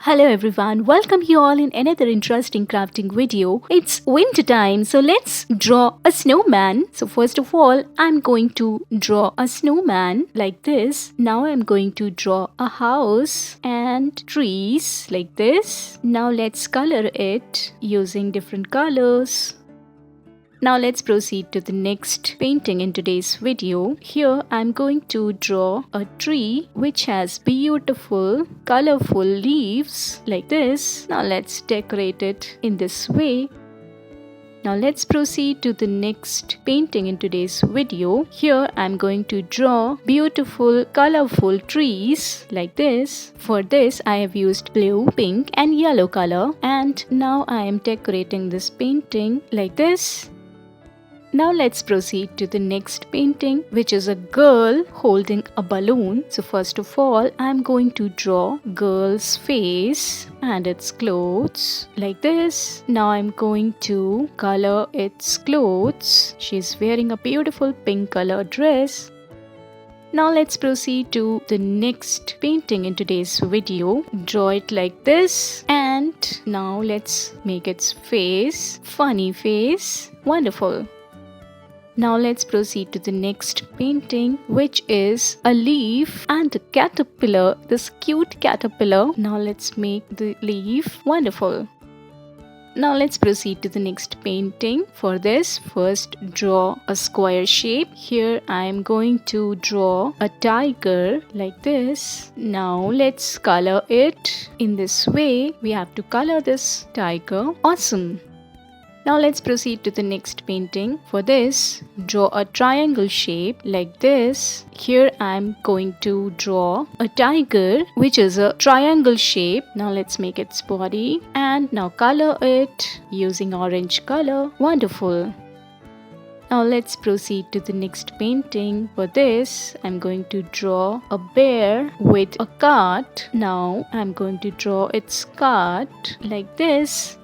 Hello everyone, welcome you all in another interesting crafting video. It's winter time, so let's draw a snowman. So first of all, I'm going to draw a snowman like this. Now I'm going to draw a house and trees like this. Now let's color it using different colors. Now let's proceed to the next painting in today's video. Here I'm going to draw a tree which has beautiful colorful leaves like this. Now let's decorate it in this way. Now let's proceed to the next painting in today's video. Here I'm going to draw beautiful colorful trees like this. For this I have used blue, pink and yellow color, and now I am decorating this painting like this. Now let's proceed to the next painting, which is a girl holding a balloon. So first of all, I'm going to draw girl's face and its clothes like this. Now I'm going to color its clothes. She's wearing a beautiful pink color dress. Now let's proceed to the next painting in today's video. Draw it like this, and now let's make its face, funny face. Wonderful. Now let's proceed to the next painting, which is a leaf and a caterpillar, this cute caterpillar. Now let's make the leaf. Wonderful. Now let's proceed to the next painting. For this, first draw a square shape. Here I am going to draw a tiger like this. Now let's color it in this way. We have to color this tiger. Awesome. Now let's proceed to the next painting. For this, draw a triangle shape like this. Here I'm going to draw a tiger which is a triangle shape. Now let's make its body and now color it using orange color. Wonderful. Now let's proceed to the next painting. For this, I'm going to draw a bear with a cart. Now I'm going to draw its cart like this.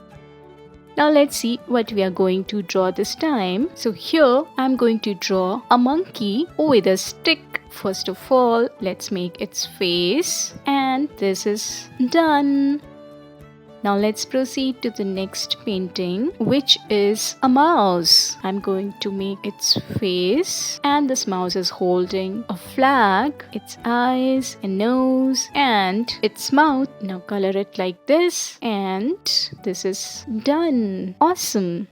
Now let's see what we are going to draw this time. So here I'm going to draw a monkey with a stick. First of all, let's make its face, and this is done. Now let's proceed to the next painting, which is a mouse. I'm going to make its face, and this mouse is holding a flag, its eyes and nose and its mouth. Now color it like this, and this is done. Awesome.